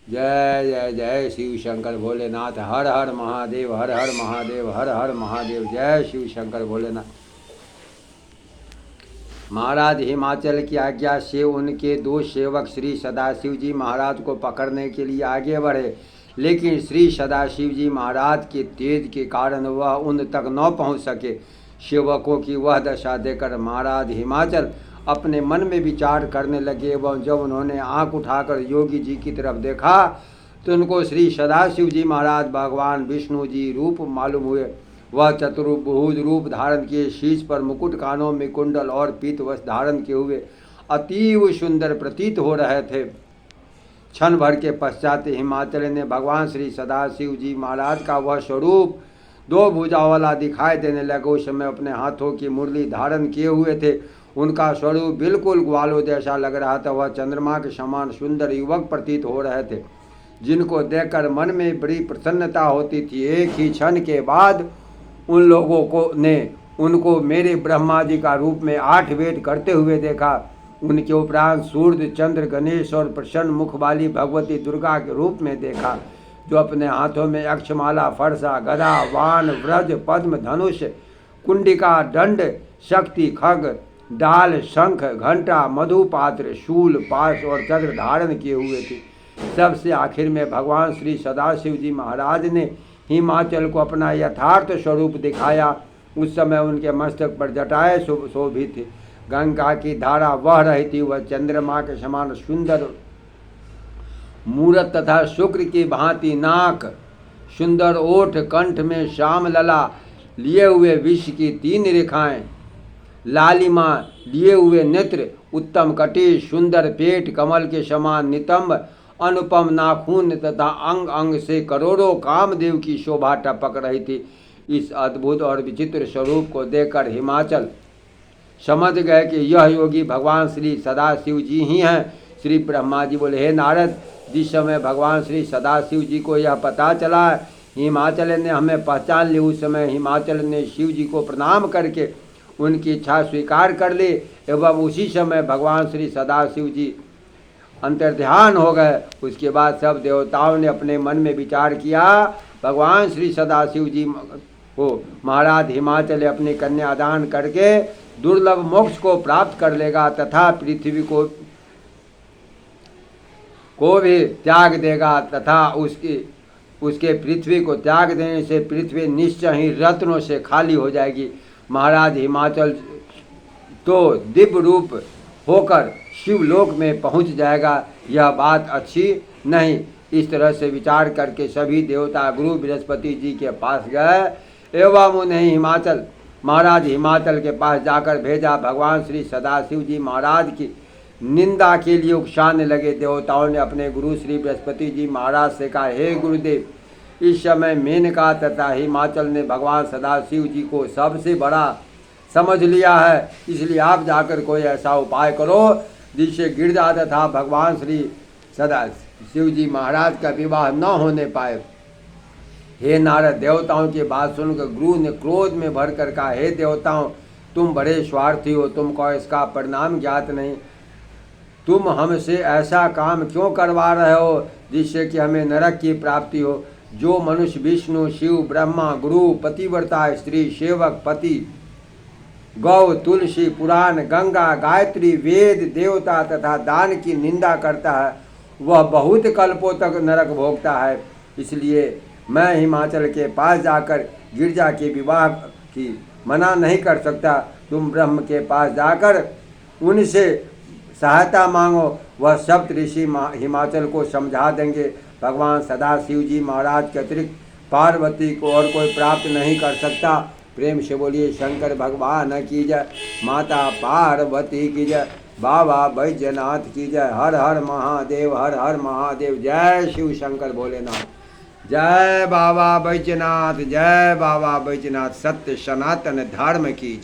जय जय जय शिव शंकर भोलेनाथ। हर हर महादेव, हर हर महादेव, हर हर महादेव। जय शिव शंकर भोलेनाथ। महाराज हिमाचल की आज्ञा से उनके दो सेवक श्री सदाशिव जी महाराज को पकड़ने के लिए आगे बढ़े, लेकिन श्री सदाशिव जी महाराज के तेज के कारण वह उन तक न पहुंच सके। सेवकों की वह दशा देखकर महाराज हिमाचल अपने मन में विचार करने लगे एवं जब उन्होंने आंख उठाकर योगी जी की तरफ देखा तो उनको श्री सदाशिव जी महाराज भगवान विष्णु जी रूप मालूम हुए। वह चतुर्भुज रूप धारण किए, शीश पर मुकुट, कानों में कुंडल और पीत वस्त्र धारण किए हुए अतीव सुंदर प्रतीत हो रहे थे। क्षण भर के पश्चात हिमाचल ने भगवान श्री सदाशिव जी महाराज का वह स्वरूप दो भुजा वाला दिखाई देने लगा। उस समय अपने हाथों की मुरली धारण किए हुए थे। उनका स्वरूप बिल्कुल ग्वालों जैसा लग रहा था। वह चंद्रमा के समान सुंदर युवक प्रतीत हो रहे थे, जिनको देखकर मन में बड़ी प्रसन्नता होती थी। एक ही क्षण के बाद उन लोगों को ने उनको मेरे ब्रह्मा जी का रूप में 8 वेद करते हुए देखा। उनके उपरांत सूर्य, चंद्र, गणेश और प्रसन्न मुख वाली भगवती दुर्गा के रूप में देखा, जो अपने हाथों में अक्षमाला, फरसा, गदा, वान, व्रज, पद्म, धनुष, कुंडिका, दंड, शक्ति, खग, डाल, शंख, घंटा, मधुपात्र, शूल, पाश और चक्र धारण किए हुए थे। सबसे आखिर में भगवान श्री सदाशिव जी महाराज ने हिमाचल को अपना यथार्थ स्वरूप दिखाया। उस समय उनके मस्तक पर जटाएं शोभित थी, गंगा की धारा बह रही थी। वह चंद्रमा के समान सुंदर मूरत तथा शुक्र की भांति नाक, सुंदर ओठ, कंठ में श्याम लला लिए हुए विष की 3 रेखाएं, लालिमा लिए हुए नेत्र, उत्तम कटी, सुंदर पेट, कमल के समान नितंब, अनुपम नाखून तथा अंग अंग से करोड़ों कामदेव की शोभा टपक रही थी। इस अद्भुत और विचित्र स्वरूप को देखकर हिमाचल समझ गए कि यह योगी भगवान श्री सदाशिव जी ही हैं। श्री ब्रह्मा जी बोले, हे नारद, जिस समय भगवान श्री सदाशिव जी को यह पता चला हिमाचल ने हमें पहचान ली, उस समय हिमाचल ने शिव जी को प्रणाम करके उनकी इच्छा स्वीकार कर ली एवं उसी समय भगवान श्री सदाशिव जी अंतर्ध्यान हो गए। उसके बाद सब देवताओं ने अपने मन में विचार किया, भगवान श्री सदाशिव जी को महाराज हिमाचल अपनी कन्यादान करके दुर्लभ मोक्ष को प्राप्त कर लेगा तथा पृथ्वी को भी त्याग देगा तथा उसके पृथ्वी को त्याग देने से पृथ्वी निश्चय ही रत्नों से खाली हो जाएगी। महाराज हिमाचल तो दिव्य रूप होकर शिवलोक में पहुंच जाएगा। यह बात अच्छी नहीं। इस तरह से विचार करके सभी देवता गुरु बृहस्पति जी के पास गए एवं उन्हें महाराज हिमाचल के पास जाकर भेजा। भगवान श्री सदाशिव जी महाराज की निंदा के लिए उकसाने लगे। देवताओं ने अपने गुरु श्री बृहस्पति जी महाराज से कहा, हे गुरुदेव, इस समय मेनका तथा हिमाचल ने भगवान सदाशिव जी को सबसे बड़ा समझ लिया है, इसलिए आप जाकर कोई ऐसा उपाय करो जिससे गिरजा तथा भगवान श्री सदाशिव जी महाराज का विवाह न होने पाए। हे नारद, देवताओं की बात सुनकर गुरु ने क्रोध में भरकर कहा, हे देवताओं, तुम बड़े स्वार्थी हो, तुमको इसका परिणाम ज्ञात नहीं। तुम हमसे ऐसा काम क्यों करवा रहे हो जिससे कि हमें नरक की प्राप्ति हो। जो मनुष्य विष्णु, शिव, ब्रह्मा, गुरु, पतिव्रता स्त्री, सेवक, पति, गौ, तुलसी, पुराण, गंगा, गायत्री, वेद, देवता तथा दान की निंदा करता है, वह बहुत कल्पों तक नरक भोगता है। इसलिए मैं हिमाचल के पास जाकर गिरजा के विवाह की मना नहीं कर सकता। तुम ब्रह्म के पास जाकर उनसे सहायता मांगो, वह सप्त ऋषि हिमाचल को समझा देंगे। भगवान सदाशिव जी महाराज के अतिरिक्त पार्वती को और कोई प्राप्त नहीं कर सकता। प्रेम से बोलिए शंकर भगवान की जय, माता पार्वती की जय, बाबा बैजनाथ की जय। हर हर महादेव, हर हर महादेव। जय शिव शंकर भोलेनाथ। जय बाबा बैजनाथ, जय बाबा बैजनाथ। सत्य सनातन धर्म की जय।